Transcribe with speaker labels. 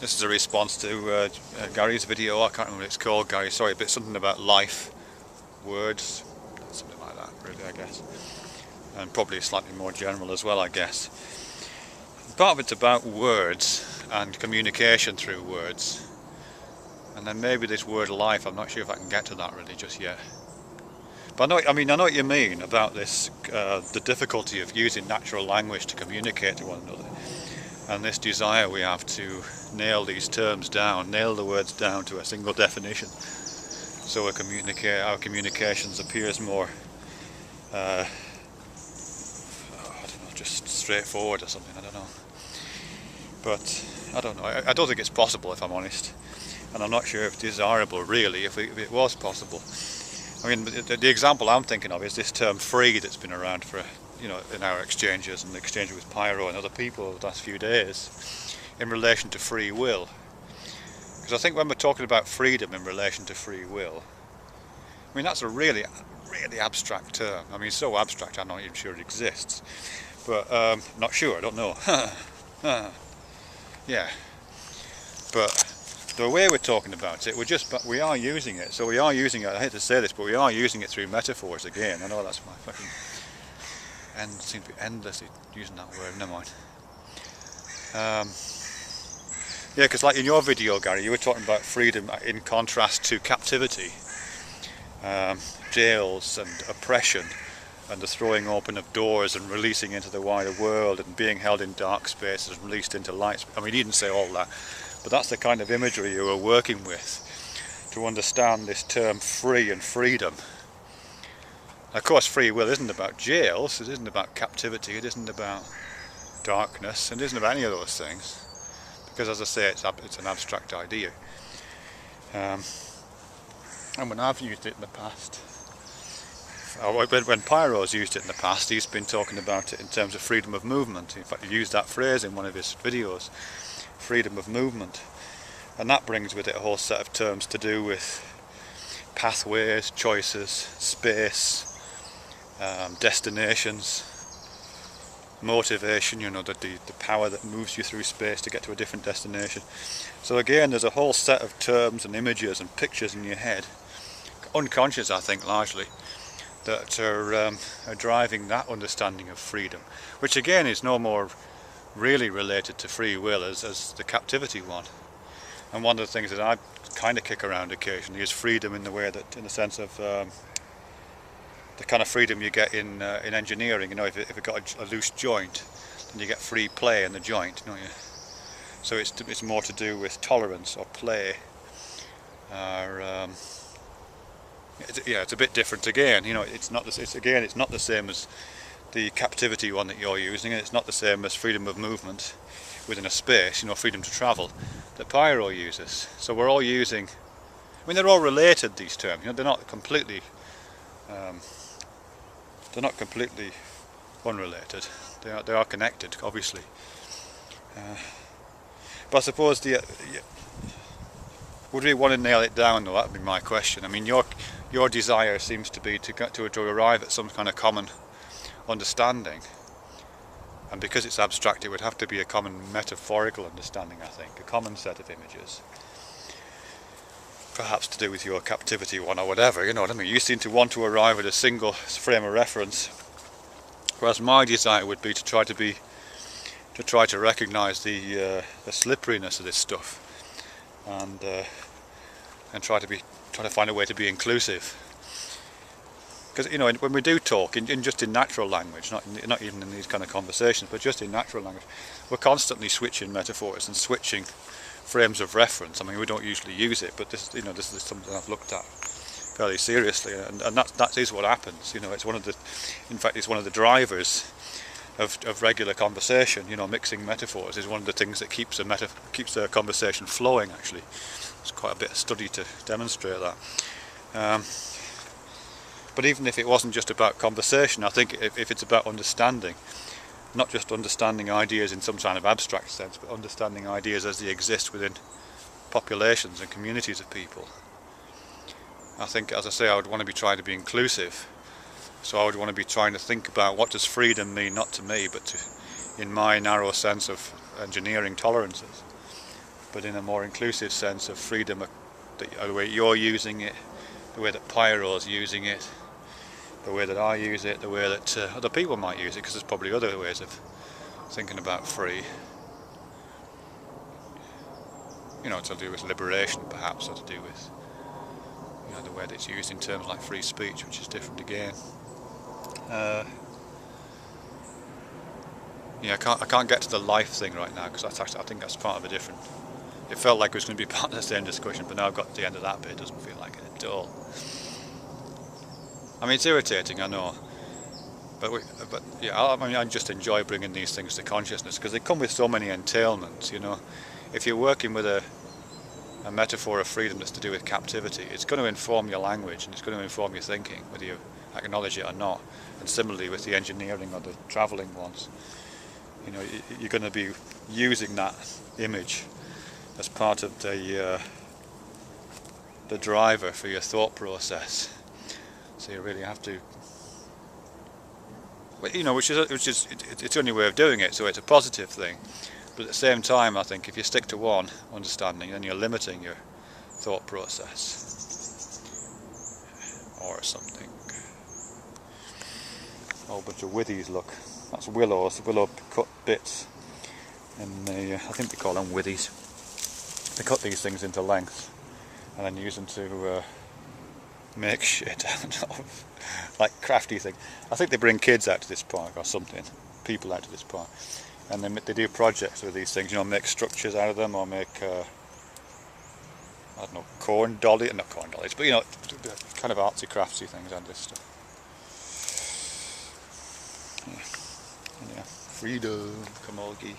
Speaker 1: This is a response to Gary's video. I can't remember what it's called, Gary, sorry, but it's something about life, words, something like that really, I guess. And probably slightly more general as well, I guess. Part of it's about words and communication through words. And then maybe this word life, I'm not sure if I can get to that really just yet. But I know what you mean about this, the difficulty of using natural language to communicate to one another. And this desire we have to nail these terms down, nail the words down to a single definition. So our communications appears more, I don't know, just straightforward or something, I don't know. But, I don't know, I don't think it's possible if I'm honest. And I'm not sure if it's desirable really, if it was possible. I mean, the example I'm thinking of is this term free that's been around for, you know, in our exchanges and exchanges with Pyro and other people over the last few days in relation to free will. Because I think when we're talking about freedom in relation to free will, I mean, that's a really abstract term. I mean, it's so abstract I'm not even sure it exists. But, not sure, I don't know. Yeah. But the way we're talking about it, we are using it. So we are using it, I hate to say this, but we are using it through metaphors again. I know that's my fucking seem to be endlessly using that word, never mind. Yeah, because like in your video, Gary, you were talking about freedom in contrast to captivity, jails and oppression, and the throwing open of doors and releasing into the wider world and being held in dark spaces and released into light. I mean, you didn't say all that, but that's the kind of imagery you were working with to understand this term free and freedom. Of course, free will isn't about jails, it isn't about captivity, it isn't about darkness, it isn't about any of those things. Because as I say, it's an abstract idea. And when I've used it in the past, when Pyro's used it in the past, he's been talking about it in terms of freedom of movement. In fact, he used that phrase in one of his videos, freedom of movement. And that brings with it a whole set of terms to do with pathways, choices, space, destinations, motivation, you know, the power that moves you through space to get to a different destination. So again, there's a whole set of terms and images and pictures in your head, unconscious I think largely, that are driving that understanding of freedom, which again is no more really related to free will as the captivity one. And one of the things that I kind of kick around occasionally is freedom in the way that, in the sense of the kind of freedom you get in engineering. You know, if you've got a loose joint, then you get free play in the joint, don't you? So it's more to do with tolerance or play. It's a bit different again. You know, it's not the same as the captivity one that you're using, and it's not the same as freedom of movement within a space. You know, freedom to travel that Pyro uses. So we're all using. I mean, they're all related. These terms. You know, they're not completely. They're not completely unrelated. They are connected, obviously. But I suppose would we want to nail it down though? That would be my question. I mean, your desire seems to be to arrive at some kind of common understanding, and because it's abstract, it would have to be a common metaphorical understanding. I think a common set of images. Perhaps to do with your captivity one or whatever, you know what I mean? You seem to want to arrive at a single frame of reference, whereas my desire would be to try to recognise the slipperiness of this stuff, and try to find a way to be inclusive. Because you know, when we do talk just in natural language, not even in these kind of conversations, but just in natural language, we're constantly switching metaphors and switching frames of reference. I mean, we don't usually use it, but this is something I've looked at fairly seriously, and that is what happens. You know, it's one of the drivers of regular conversation. You know, mixing metaphors is one of the things that keeps a conversation flowing. Actually, there's quite a bit of study to demonstrate that. But even if it wasn't just about conversation, I think if it's about understanding, not just understanding ideas in some kind of abstract sense, but understanding ideas as they exist within populations and communities of people. I think, as I say, I would want to be trying to be inclusive. So I would want to be trying to think about what does freedom mean, not to me, but in my narrow sense of engineering tolerances. but in a more inclusive sense of freedom, the way you're using it, the way that Pyro's using it, the way that I use it, the way that other people might use it, because there's probably other ways of thinking about free. You know, to do with liberation perhaps, or to do with, you know, the way that it's used in terms like free speech, which is different again. Yeah, I can't get to the life thing right now, because I think that's part of a different. It felt like it was going to be part of the same discussion, but now I've got to the end of that bit. It doesn't feel like it at all. I mean, it's irritating, I know, but yeah, I mean, I just enjoy bringing these things to consciousness, because they come with so many entailments. You know, if you're working with a metaphor of freedom that's to do with captivity, it's going to inform your language and it's going to inform your thinking, whether you acknowledge it or not. And similarly with the engineering or the travelling ones, you know, you're going to be using that image as part of the driver for your thought process. So you really have to, you know, which is it's the only way of doing it. So it's a positive thing. But at the same time, I think if you stick to one understanding, then you're limiting your thought process or something. A whole bunch of withies, look. That's willows, willow cut bits. And I think they call them withies. They cut these things into length and then use them to make shit out of, like crafty thing. I think they bring kids out to this park or something, people out to this park. And they do projects with these things, you know, make structures out of them, or make, I don't know, not corn dollies, but you know, kind of artsy craftsy things out of this stuff. Yeah. Freedom, Kamolgi.